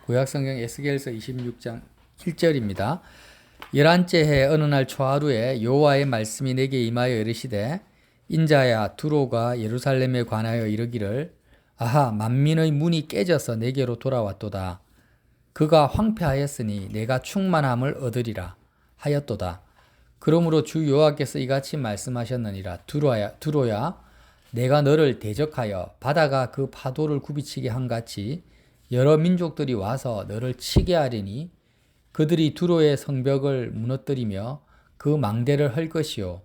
구약성경 에스겔서 26장 1절입니다. 11째 해 어느 날 초하루에 여호와의 말씀이 내게 임하여 이르시되 인자야 두로가 예루살렘에 관하여 이르기를 아하 만민의 문이 깨져서 내게로 돌아왔도다. 그가 황폐하였으니 내가 충만함을 얻으리라 하였도다. 그러므로 주 여호와께서 이같이 말씀하셨느니라. 두로야 내가 너를 대적하여 바다가 그 파도를 굽이치게 한 같이 여러 민족들이 와서 너를 치게 하리니 그들이 두로의 성벽을 무너뜨리며 그 망대를 헐 것이요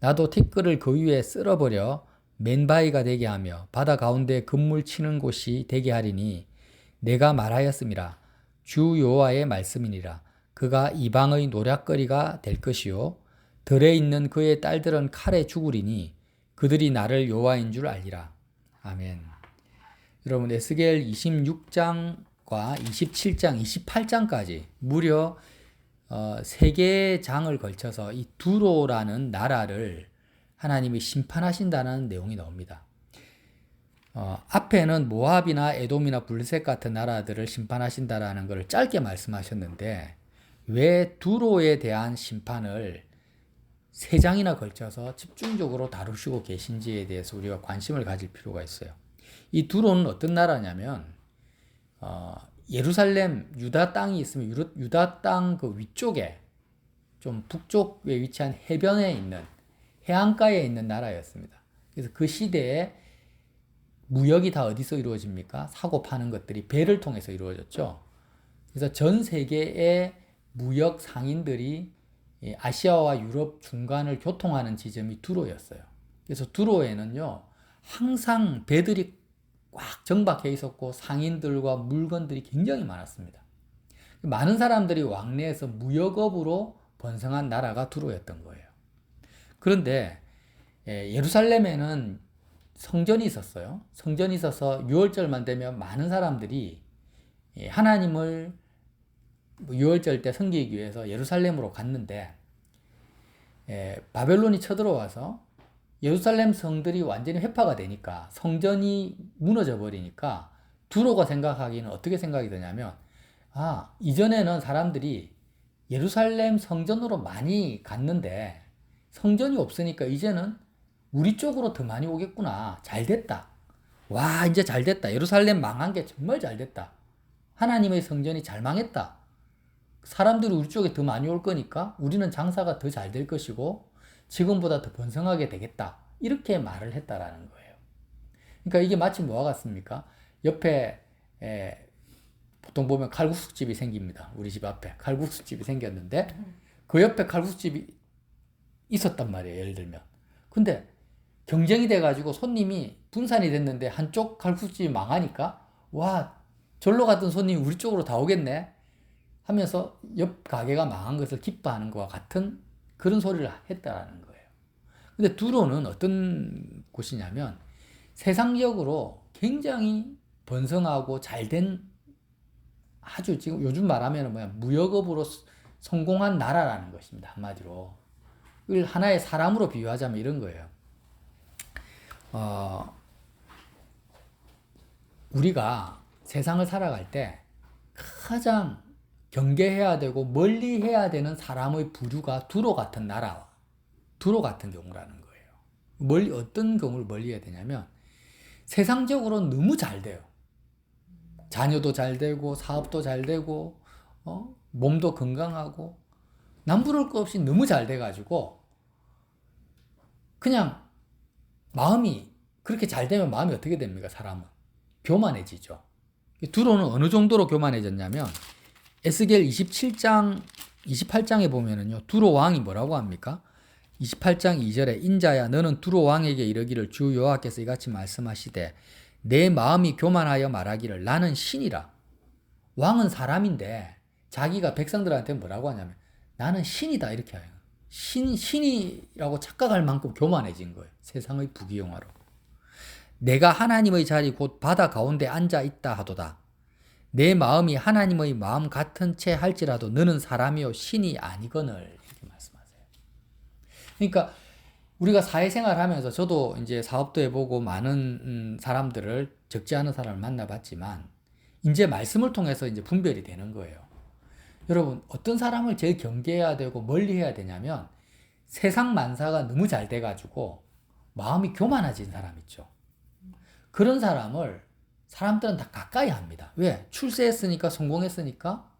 나도 티끌을 그 위에 쓸어버려 맨바위가 되게 하며 바다 가운데 금물 치는 곳이 되게 하리니 내가 말하였음이라. 주 여호와의 말씀이니라. 그가 이방의 노략거리가 될 것이요 들에 있는 그의 딸들은 칼에 죽으리니 그들이 나를 여호와인 줄 알리라. 아멘. 여러분 에스겔 26장과 27장, 28장까지 무려 3개의 장을 걸쳐서 이 두로라는 나라를 하나님이 심판하신다는 내용이 나옵니다. 앞에는 모압이나 에돔이나 블레셋 같은 나라들을 심판하신다라는 것을 짧게 말씀하셨는데 왜 두로에 대한 심판을 3장이나 걸쳐서 집중적으로 다루시고 계신지에 대해서 우리가 관심을 가질 필요가 있어요. 이 두로는 어떤 나라냐면 예루살렘 유다 땅이 있으면 유다 땅 그 위쪽에 좀 북쪽에 위치한 해변에 있는 해안가에 있는 나라였습니다. 그래서 그 시대에 무역이 다 어디서 이루어집니까? 사고 파는 것들이 배를 통해서 이루어졌죠. 그래서 전 세계의 무역 상인들이 아시아와 유럽 중간을 교통하는 지점이 두로였어요. 그래서 두로에는요, 항상 배들이 꽉 정박해 있었고 상인들과 물건들이 굉장히 많았습니다. 많은 사람들이 왕래해서 무역업으로 번성한 나라가 두로였던 거예요. 그런데 예루살렘에는 성전이 있었어요. 성전이 있어서 6월절만 되면 많은 사람들이 하나님을 6월절 때 섬기기 위해서 예루살렘으로 갔는데 바벨론이 쳐들어와서 예루살렘 성들이 완전히 회파가 되니까 성전이 무너져 버리니까 두로가 생각하기는 어떻게 생각이 드냐면 이전에는 사람들이 예루살렘 성전으로 많이 갔는데 성전이 없으니까 이제는 우리 쪽으로 더 많이 오겠구나. 잘 됐다. 와, 이제 잘 됐다. 예루살렘 망한 게 정말 잘 됐다. 하나님의 성전이 잘 망했다. 사람들이 우리 쪽에 더 많이 올 거니까 우리는 장사가 더 잘 될 것이고 지금보다 더 번성하게 되겠다. 이렇게 말을 했다라는 거예요. 그러니까 이게 마치 뭐와 같습니까? 옆에 보통 보면 칼국수집이 생깁니다. 우리 집 앞에 칼국수집이 생겼는데 그 옆에 칼국수집이 있었단 말이에요. 예를 들면. 근데 경쟁이 돼가지고 손님이 분산이 됐는데 한쪽 칼국수집이 망하니까 와, 절로 갔던 손님이 우리 쪽으로 다 오겠네 하면서 옆 가게가 망한 것을 기뻐하는 것과 같은 그런 소리를 했다라는 거예요. 근데 두로는 어떤 곳이냐면 세상적으로 굉장히 번성하고 잘된 아주 지금 요즘 말하면 무역업으로 성공한 나라라는 것입니다. 한마디로. 이걸 하나의 사람으로 비유하자면 이런 거예요. 우리가 세상을 살아갈 때 가장 경계해야 되고 멀리 해야 되는 사람의 부류가 두로 같은 나라와 두로 같은 경우라는 거예요. 어떤 경우를 멀리 해야 되냐면 세상적으로 너무 잘 돼요. 자녀도 잘 되고 사업도 잘 되고 몸도 건강하고 남부를 것 없이 너무 잘 돼가지고 그냥 마음이 그렇게 잘 되면 마음이 어떻게 됩니까? 사람은 교만해지죠. 두로는 어느 정도로 교만해졌냐면 에스겔 27장 28장에 보면은요 두로 왕이 뭐라고 합니까? 28장 2절에 인자야 너는 두로 왕에게 이르기를 주 여호와께서 이같이 말씀하시되 내 마음이 교만하여 말하기를 나는 신이라. 왕은 사람인데 자기가 백성들한테 뭐라고 하냐면 나는 신이다 이렇게 해요. 신이라고 착각할 만큼 교만해진 거예요. 세상의 부귀영화로. 내가 하나님의 자리 곧 바다 가운데 앉아 있다 하도다. 내 마음이 하나님의 마음 같은 채 할지라도 너는 사람이요 신이 아니거늘 이렇게 말씀하세요. 그러니까 우리가 사회생활 하면서 저도 이제 사업도 해보고 많은 사람들을 적지 않은 사람을 만나봤지만 이제 말씀을 통해서 이제 분별이 되는 거예요. 여러분, 어떤 사람을 제일 경계해야 되고 멀리 해야 되냐면 세상 만사가 너무 잘 돼가지고 마음이 교만해진 사람 있죠. 그런 사람을 사람들은 다 가까이 합니다. 왜? 출세했으니까, 성공했으니까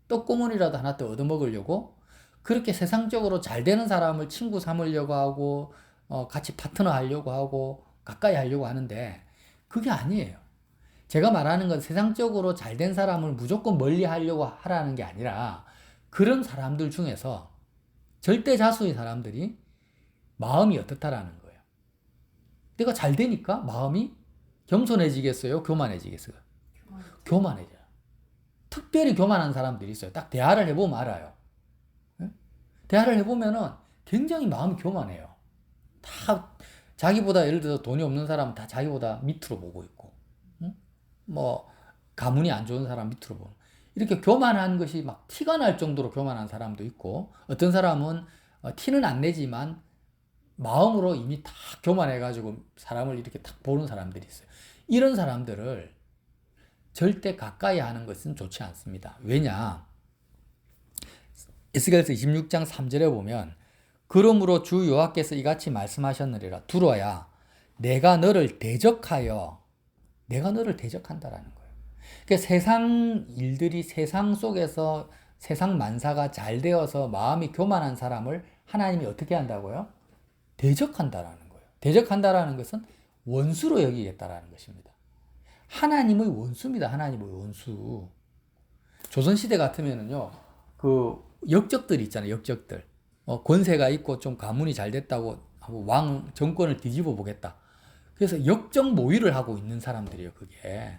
떡고물이라도 하나 더 얻어먹으려고 그렇게 세상적으로 잘 되는 사람을 친구 삼으려고 하고 같이 파트너 하려고 하고 가까이 하려고 하는데 그게 아니에요. 제가 말하는 건 세상적으로 잘 된 사람을 무조건 멀리 하려고 하라는 게 아니라 그런 사람들 중에서 절대 다수의 사람들이 마음이 어떻다라는 거예요. 내가 잘 되니까 마음이 겸손해지겠어요? 교만해지겠어요? 교만해져요. 특별히 교만한 사람들이 있어요. 딱 대화를 해보면 알아요. 대화를 해보면은 굉장히 마음이 교만해요. 다 자기보다 예를 들어서 돈이 없는 사람은 다 자기보다 밑으로 보고 있고, 뭐 가문이 안 좋은 사람 밑으로 보고 이렇게 교만한 것이 막 티가 날 정도로 교만한 사람도 있고 어떤 사람은 티는 안 내지만 마음으로 이미 다 교만해가지고 사람을 이렇게 딱 보는 사람들이 있어요. 이런 사람들을 절대 가까이 하는 것은 좋지 않습니다. 왜냐? 에스겔서 26장 3절에 보면 그러므로 주 여호와께서 이같이 말씀하셨느니라 두로야 내가 너를 대적하여 내가 너를 대적한다라는 거예요. 그러니까 세상 일들이 세상 속에서 세상 만사가 잘 되어서 마음이 교만한 사람을 하나님이 어떻게 한다고요? 대적한다라는 거예요. 대적한다라는 것은 원수로 여기겠다라는 것입니다. 하나님의 원수입니다. 하나님의 원수. 조선시대 같으면은요, 그 역적들 있잖아요. 역적들. 권세가 있고 좀 가문이 잘 됐다고 하고 왕 정권을 뒤집어 보겠다. 그래서 역적 모의를 하고 있는 사람들이에요. 그게.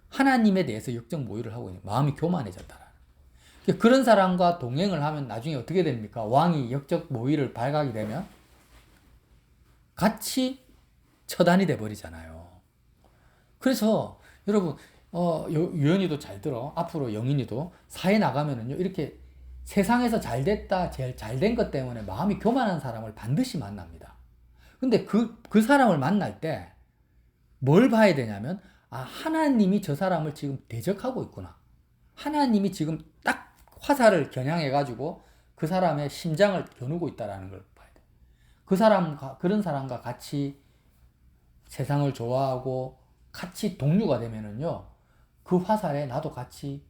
하나님에 대해서 역적 모의를 하고 있는 마음이 교만해졌다. 그런 사람과 동행을 하면 나중에 어떻게 됩니까? 왕이 역적 모의를 발각이 되면 같이 처단이 돼버리잖아요. 그래서 여러분 유연이도 잘 들어. 앞으로 영인이도 사회 나가면은요 이렇게 세상에서 잘 됐다, 제일 잘 된 것 때문에 마음이 교만한 사람을 반드시 만납니다. 근데 그 사람을 만날 때 뭘 봐야 되냐면 하나님이 저 사람을 지금 대적하고 있구나. 하나님이 지금 딱 화살을 겨냥해가지고 그 사람의 심장을 겨누고 있다라는 걸 봐야 돼. 그런 사람과 같이 세상을 좋아하고 같이 동료가 되면은요, 그 화살에 나도 같이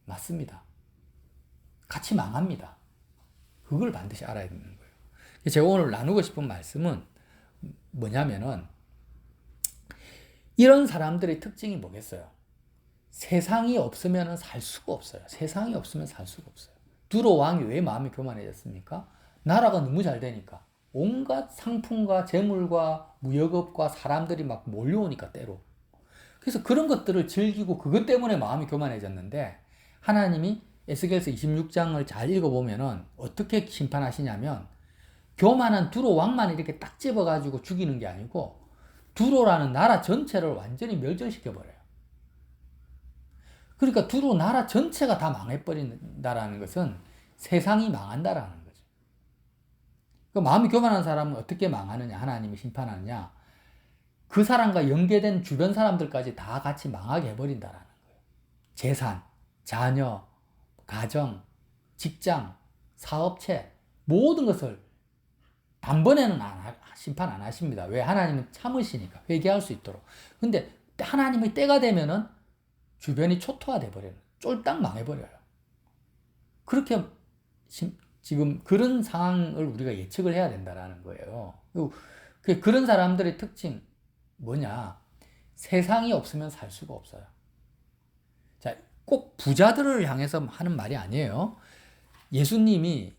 맞습니다. 같이 망합니다. 그걸 반드시 알아야 되는 거예요. 제가 오늘 나누고 싶은 말씀은 뭐냐면은, 이런 사람들의 특징이 뭐겠어요? 세상이 없으면 살 수가 없어요. 세상이 없으면 살 수가 없어요. 두로 왕이 왜 마음이 교만해졌습니까? 나라가 너무 잘 되니까. 온갖 상품과 재물과 무역업과 사람들이 막 몰려오니까 때로. 그래서 그런 것들을 즐기고 그것 때문에 마음이 교만해졌는데 하나님이 에스겔서 26장을 잘 읽어보면은 어떻게 심판하시냐면 교만한 두로 왕만 이렇게 딱 집어가지고 죽이는 게 아니고 두로라는 나라 전체를 완전히 멸절시켜버려요. 그러니까 두로 나라 전체가 다 망해버린다라는 것은 세상이 망한다라는 거죠. 그 마음이 교만한 사람은 어떻게 망하느냐, 하나님이 심판하느냐, 그 사람과 연계된 주변 사람들까지 다 같이 망하게 해버린다라는 거예요. 재산, 자녀, 가정, 직장, 사업체, 모든 것을 단번에는 심판 안 하십니다. 왜? 하나님은 참으시니까, 회개할 수 있도록. 근데 하나님의 때가 되면은 주변이 초토화돼 버려요. 쫄딱 망해버려요. 그렇게 지금 그런 상황을 우리가 예측을 해야 된다라는 거예요. 그런 사람들의 특징 뭐냐? 세상이 없으면 살 수가 없어요. 자, 꼭 부자들을 향해서 하는 말이 아니에요. 예수님이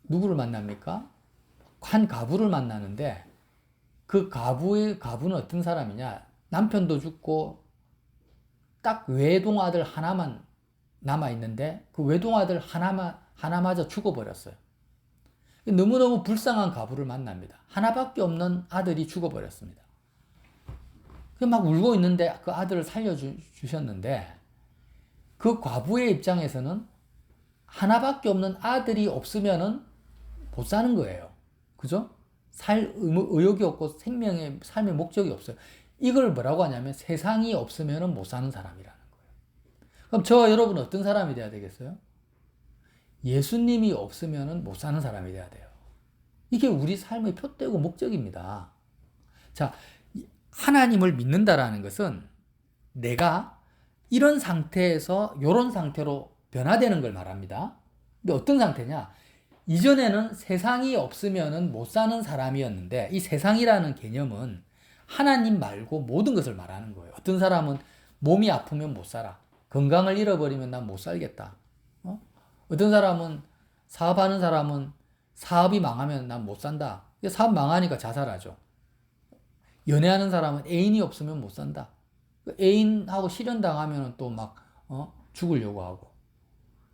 누구를 만납니까? 한 과부를 만나는데 그 과부는 어떤 사람이냐? 남편도 죽고 딱 외동아들 하나만 남아있는데 그 외동아들 하나마저 죽어버렸어요. 너무너무 불쌍한 과부를 만납니다. 하나밖에 없는 아들이 죽어버렸습니다. 막 울고 있는데 그 아들을 살려주셨는데 그 과부의 입장에서는 하나밖에 없는 아들이 없으면은 못 사는 거예요. 그죠? 살 의욕이 없고 삶의 목적이 없어요. 이걸 뭐라고 하냐면 세상이 없으면 못 사는 사람이라는 거예요. 그럼 저와 여러분은 어떤 사람이 돼야 되겠어요? 예수님이 없으면 못 사는 사람이 돼야 돼요. 이게 우리 삶의 표대고 목적입니다. 자, 하나님을 믿는다라는 것은 내가 이런 상태에서 이런 상태로 변화되는 걸 말합니다. 근데 어떤 상태냐? 이전에는 세상이 없으면 못 사는 사람이었는데 이 세상이라는 개념은 하나님 말고 모든 것을 말하는 거예요. 어떤 사람은 몸이 아프면 못 살아. 건강을 잃어버리면 난 못 살겠다. 어떤 사람은 사업하는 사람은 사업이 망하면 난 못 산다. 사업 망하니까 자살하죠. 연애하는 사람은 애인이 없으면 못 산다. 애인하고 실연당하면 또 막 죽으려고 하고,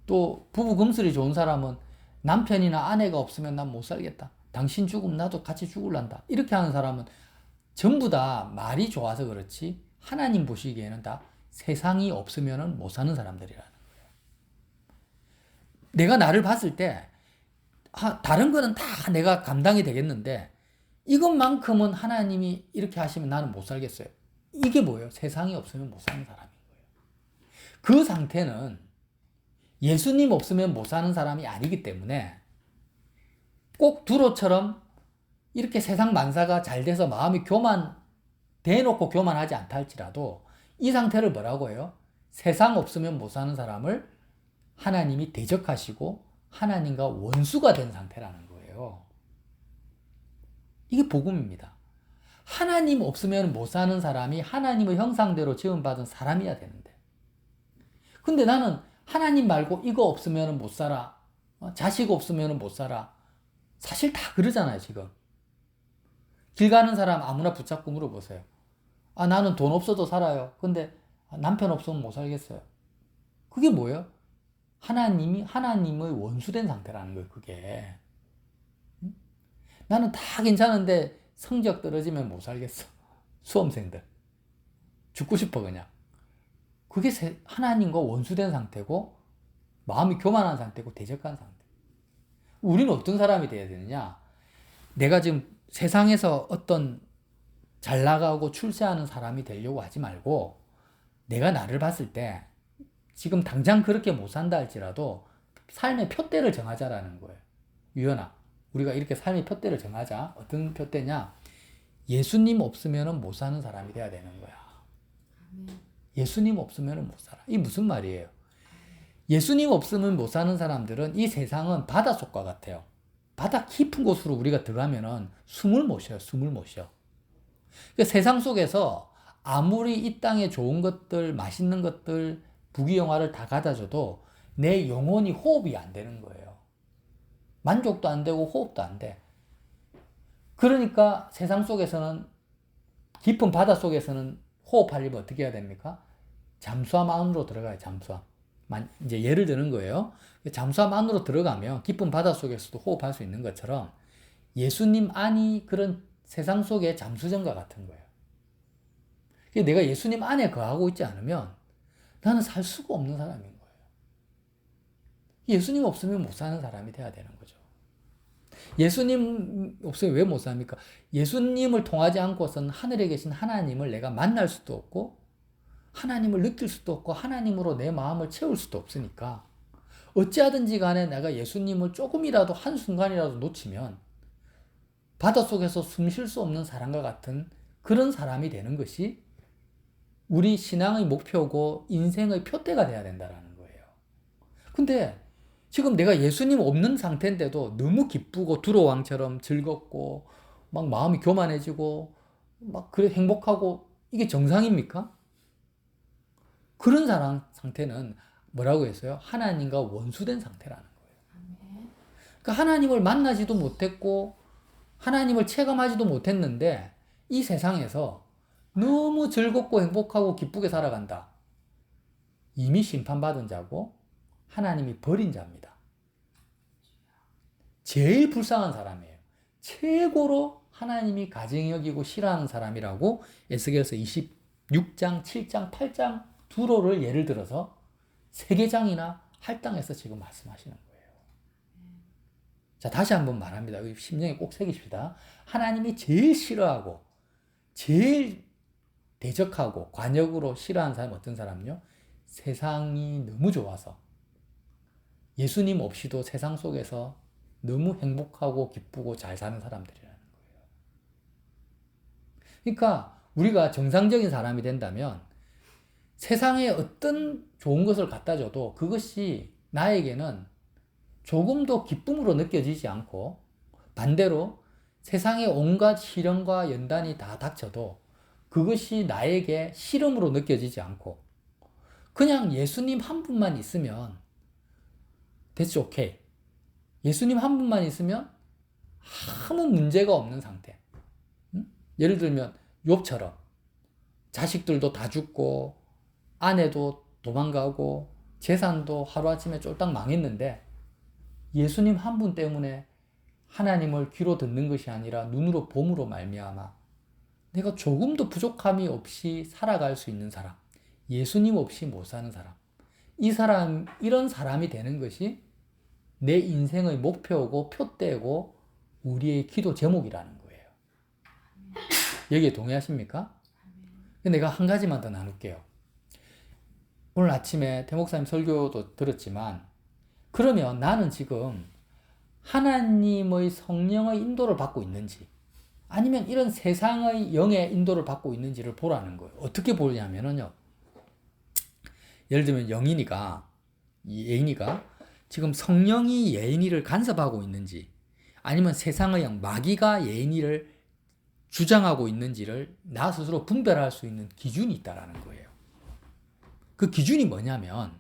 또 부부 금슬이 좋은 사람은 남편이나 아내가 없으면 난 못 살겠다. 당신 죽으면 나도 같이 죽을란다. 이렇게 하는 사람은 전부 다 말이 좋아서 그렇지 하나님 보시기에는 다 세상이 없으면 못 사는 사람들이라는 거예요. 내가 나를 봤을 때 다른 거는 다 내가 감당이 되겠는데 이것만큼은 하나님이 이렇게 하시면 나는 못 살겠어요. 이게 뭐예요? 세상이 없으면 못 사는 사람인 거예요. 그 상태는 예수님 없으면 못 사는 사람이 아니기 때문에 꼭 두로처럼 이렇게 세상 만사가 잘 돼서 마음이 대놓고 교만하지 않다 할지라도 이 상태를 뭐라고 해요? 세상 없으면 못 사는 사람을 하나님이 대적하시고 하나님과 원수가 된 상태라는 거예요. 이게 복음입니다. 하나님 없으면 못 사는 사람이 하나님의 형상대로 지음받은 사람이어야 되는데. 근데 나는 하나님 말고 이거 없으면 못 살아. 자식 없으면 못 살아. 사실 다 그러잖아요, 지금. 길 가는 사람 아무나 붙잡고 물어보세요. 나는 돈 없어도 살아요. 근데 남편 없으면 못 살겠어요. 그게 뭐예요? 하나님의 원수된 상태라는 거예요, 그게. 나는 다 괜찮은데 성적 떨어지면 못 살겠어. 수험생들. 죽고 싶어, 그냥. 그게 하나님과 원수된 상태고, 마음이 교만한 상태고, 대적한 상태. 우리는 어떤 사람이 돼야 되느냐? 내가 지금 세상에서 어떤 잘 나가고 출세하는 사람이 되려고 하지 말고, 내가 나를 봤을 때, 지금 당장 그렇게 못 산다 할지라도, 삶의 표대를 정하자라는 거예요. 유연아, 우리가 이렇게 삶의 표대를 정하자. 어떤 표대냐? 예수님 없으면 못 사는 사람이 돼야 되는 거야. 예수님 없으면 못 살아. 이게 무슨 말이에요? 예수님 없으면 못 사는 사람들은 이 세상은 바닷속과 같아요. 바다 깊은 곳으로 우리가 들어가면은 숨을 못 쉬어요. 숨을 못 쉬어. 그러니까 세상 속에서 아무리 이 땅에 좋은 것들, 맛있는 것들, 부귀영화를 다 가져줘도 내 영혼이 호흡이 안 되는 거예요. 만족도 안 되고 호흡도 안 돼. 그러니까 세상 속에서는, 깊은 바다 속에서는 호흡하려면 어떻게 해야 됩니까? 잠수함 안으로 들어가요, 잠수함. 이제 예를 드는 거예요. 잠수함 안으로 들어가면 깊은 바다 속에서도 호흡할 수 있는 것처럼 예수님 안이 그런 세상 속의 잠수정과 같은 거예요. 내가 예수님 안에 거하고 있지 않으면 나는 살 수가 없는 사람인 거예요. 예수님 없으면 못 사는 사람이 돼야 되는 거죠. 예수님 없으면 왜 못 삽니까? 예수님을 통하지 않고서는 하늘에 계신 하나님을 내가 만날 수도 없고 하나님을 느낄 수도 없고 하나님으로 내 마음을 채울 수도 없으니까 어찌하든지 간에 내가 예수님을 조금이라도 한순간이라도 놓치면 바닷속에서 숨 쉴 수 없는 사람과 같은 그런 사람이 되는 것이 우리 신앙의 목표고 인생의 표대가 돼야 된다는 거예요. 근데 지금 내가 예수님 없는 상태인데도 너무 기쁘고 두로왕처럼 즐겁고 막 마음이 교만해지고 막 그래 행복하고 이게 정상입니까? 그런 상태는 뭐라고 했어요? 하나님과 원수된 상태라는 거예요. 그러니까 하나님을 만나지도 못했고 하나님을 체감하지도 못했는데 이 세상에서 너무 즐겁고 행복하고 기쁘게 살아간다. 이미 심판받은 자고 하나님이 버린 자입니다. 제일 불쌍한 사람이에요. 최고로 하나님이 가증히 여기고 싫어하는 사람이라고 에스겔서 26장, 7장, 8장 두로를 예를 들어서 세계장이나 할당해서 지금 말씀하시는 거예요. 자, 다시 한번 말합니다. 심령에 꼭 새기십시다. 하나님이 제일 싫어하고 제일 대적하고 관역으로 싫어하는 사람은 어떤 사람요? 세상이 너무 좋아서 예수님 없이도 세상 속에서 너무 행복하고 기쁘고 잘 사는 사람들이라는 거예요. 그러니까 우리가 정상적인 사람이 된다면 세상에 어떤 좋은 것을 갖다 줘도 그것이 나에게는 조금도 기쁨으로 느껴지지 않고 반대로 세상에 온갖 시련과 연단이 다 닥쳐도 그것이 나에게 시름으로 느껴지지 않고 그냥 예수님 한 분만 있으면 that's okay. 예수님 한 분만 있으면 아무 문제가 없는 상태. 예를 들면 욥처럼 자식들도 다 죽고 아내도 도망가고 재산도 하루아침에 쫄딱 망했는데 예수님 한 분 때문에 하나님을 귀로 듣는 것이 아니라 눈으로 봄으로 말미암아 내가 조금도 부족함이 없이 살아갈 수 있는 사람, 예수님 없이 못 사는 사람, 이런 사람이 되는 것이 내 인생의 목표고 표대고 우리의 기도 제목이라는 거예요. 여기에 동의하십니까? 내가 한 가지만 더 나눌게요. 오늘 아침에 태목사님 설교도 들었지만 그러면 나는 지금 하나님의 성령의 인도를 받고 있는지 아니면 이런 세상의 영의 인도를 받고 있는지를 보라는 거예요. 어떻게 보냐면요. 예를 들면 예인이가 지금 성령이 예인이를 간섭하고 있는지 아니면 세상의 영 마귀가 예인이를 주장하고 있는지를 나 스스로 분별할 수 있는 기준이 있다라는 거예요. 그 기준이 뭐냐면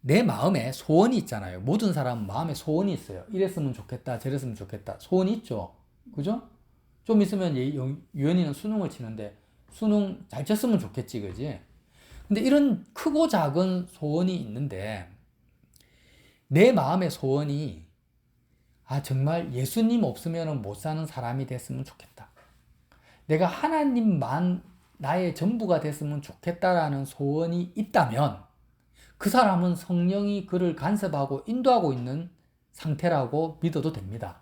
내 마음에 소원이 있잖아요. 모든 사람은 마음에 소원이 있어요. 이랬으면 좋겠다, 저랬으면 좋겠다. 소원이 있죠. 그죠? 좀 있으면 유연이는 수능을 치는데 수능 잘 쳤으면 좋겠지, 그지? 근데 이런 크고 작은 소원이 있는데 내 마음의 소원이 정말 예수님 없으면 못 사는 사람이 됐으면 좋겠다. 내가 하나님만 나의 전부가 됐으면 좋겠다라는 소원이 있다면 그 사람은 성령이 그를 간섭하고 인도하고 있는 상태라고 믿어도 됩니다.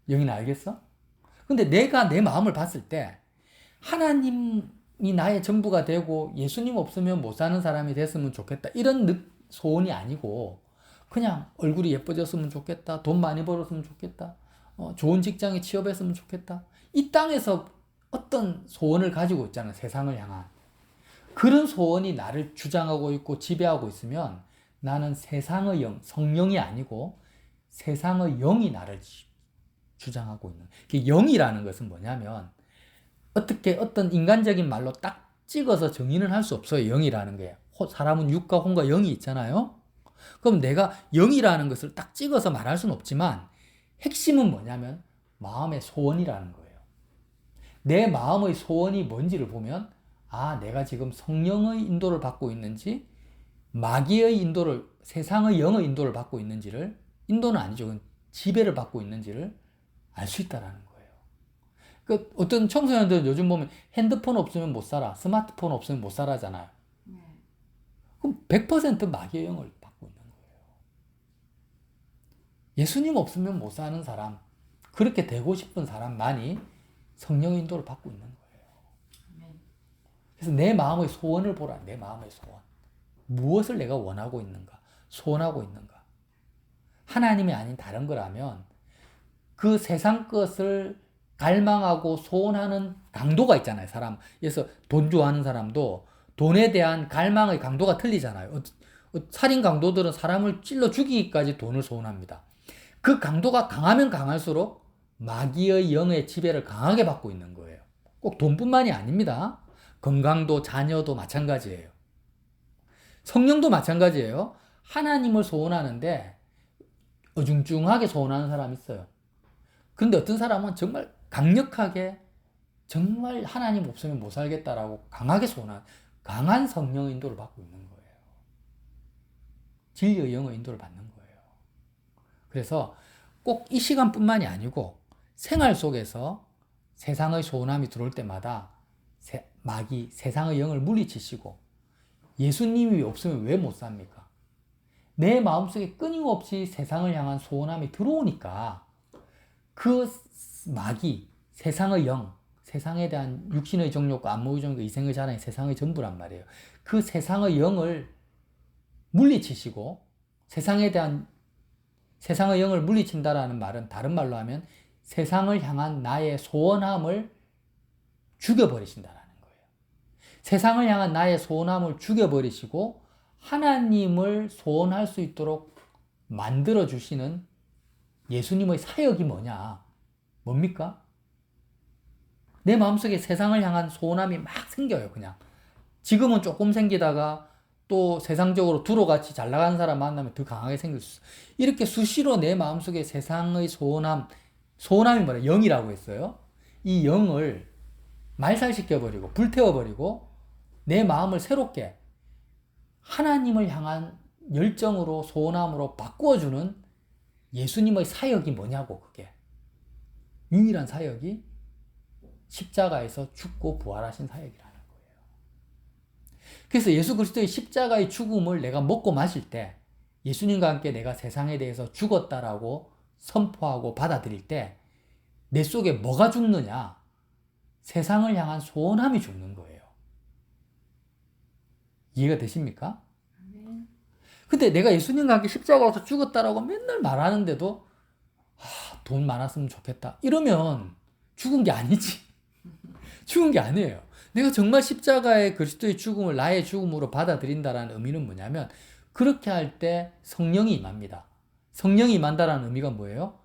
영인 알겠어? 근데 내가 내 마음을 봤을 때 하나님이 나의 전부가 되고 예수님 없으면 못 사는 사람이 됐으면 좋겠다. 이런 소원이 아니고 그냥 얼굴이 예뻐졌으면 좋겠다. 돈 많이 벌었으면 좋겠다. 좋은 직장에 취업했으면 좋겠다. 이 땅에서 어떤 소원을 가지고 있잖아. 세상을 향한. 그런 소원이 나를 주장하고 있고 지배하고 있으면 나는 세상의 영, 성령이 아니고 세상의 영이 나를 주장하고 있는. 영이라는 것은 뭐냐면 어떤 인간적인 말로 딱 찍어서 정의는 할 수 없어요. 영이라는 게. 사람은 육과 혼과 영이 있잖아요. 그럼 내가 영이라는 것을 딱 찍어서 말할 수는 없지만 핵심은 뭐냐면 마음의 소원이라는 거예요. 내 마음의 소원이 뭔지를 보면 내가 지금 성령의 인도를 받고 있는지 마귀의 인도를 세상의 영의 인도를 받고 있는지를 인도는 아니죠. 지배를 받고 있는지를 알 수 있다라는 거예요. 어떤 청소년들은 요즘 보면 핸드폰 없으면 못 살아. 스마트폰 없으면 못 살아잖아요. 그럼 100% 마귀의 영을 받고 있는 거예요. 예수님 없으면 못 사는 사람, 그렇게 되고 싶은 사람만이 성령의 인도를 받고 있는 거예요. 그래서 내 마음의 소원을 보라. 내 마음의 소원. 무엇을 내가 원하고 있는가? 소원하고 있는가? 하나님이 아닌 다른 거라면 그 세상 것을 갈망하고 소원하는 강도가 있잖아요. 사람. 그래서 돈 좋아하는 사람도 돈에 대한 갈망의 강도가 틀리잖아요. 살인 강도들은 사람을 찔러 죽이기까지 돈을 소원합니다. 그 강도가 강하면 강할수록 마귀의 영의 지배를 강하게 받고 있는 거예요. 꼭 돈뿐만이 아닙니다. 건강도 자녀도 마찬가지예요. 성령도 마찬가지예요. 하나님을 소원하는데 어중중하게 소원하는 사람이 있어요. 그런데 어떤 사람은 정말 강력하게 정말 하나님 없으면 못 살겠다라고 강하게 소원한 강한 성령의 인도를 받고 있는 거예요. 진리의 영의 인도를 받는 거예요. 그래서 꼭 이 시간뿐만이 아니고 생활 속에서 세상의 소원함이 들어올 때마다 마귀, 세상의 영을 물리치시고 예수님이 없으면 왜 못 삽니까? 내 마음속에 끊임없이 세상을 향한 소원함이 들어오니까 그 마귀, 세상의 영, 세상에 대한 육신의 정욕과 안목의 정욕과 이생의 자랑이 세상의 전부란 말이에요. 그 세상의 영을 물리치시고 세상에 대한 세상의 영을 물리친다라는 말은 다른 말로 하면 세상을 향한 나의 소원함을 죽여버리신다라는 거예요. 세상을 향한 나의 소원함을 죽여버리시고 하나님을 소원할 수 있도록 만들어주시는 예수님의 사역이 뭐냐? 뭡니까? 내 마음속에 세상을 향한 소원함이 막 생겨요, 그냥. 지금은 조금 생기다가 또 세상적으로 두로같이 잘 나가는 사람 만나면 더 강하게 생길 수 있어요. 이렇게 수시로 내 마음속에 세상의 소원함이 뭐냐? 영이라고 했어요. 이 영을 말살시켜버리고 불태워버리고 내 마음을 새롭게 하나님을 향한 열정으로 소원함으로 바꾸어주는 예수님의 사역이 뭐냐고, 그게. 유일한 사역이 십자가에서 죽고 부활하신 사역이라는 거예요. 그래서 예수 그리스도의 십자가의 죽음을 내가 먹고 마실 때 예수님과 함께 내가 세상에 대해서 죽었다라고 선포하고 받아들일 때 내 속에 뭐가 죽느냐? 세상을 향한 소원함이 죽는 거예요. 이해가 되십니까? 근데 내가 예수님과 함께 십자가에서 죽었다라고 맨날 말하는데도 돈 많았으면 좋겠다. 이러면 죽은 게 아니지. 죽은 게 아니에요. 내가 정말 십자가의 그리스도의 죽음을 나의 죽음으로 받아들인다라는 의미는 뭐냐면 그렇게 할 때 성령이 임합니다. 성령이 임한다라는 의미가 뭐예요?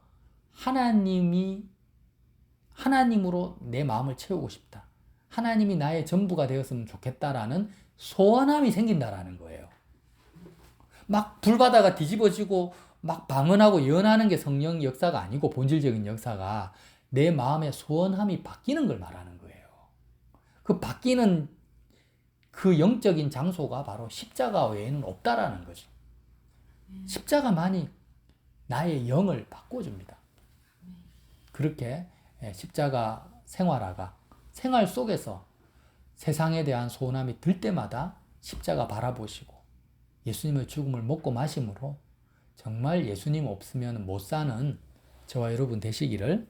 하나님으로 내 마음을 채우고 싶다. 하나님이 나의 전부가 되었으면 좋겠다라는 소원함이 생긴다라는 거예요. 막 불바다가 뒤집어지고 막 방언하고 예언하는 게 성령 역사가 아니고 본질적인 역사가 내 마음의 소원함이 바뀌는 걸 말하는 거예요. 그 바뀌는 그 영적인 장소가 바로 십자가 외에는 없다라는 거죠. 십자가만이 나의 영을 바꿔줍니다. 그렇게 십자가 생활 속에서 세상에 대한 소원함이 들 때마다 십자가 바라보시고 예수님의 죽음을 먹고 마심으로 정말 예수님 없으면 못 사는 저와 여러분 되시기를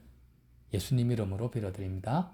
예수님 이름으로 빌어드립니다.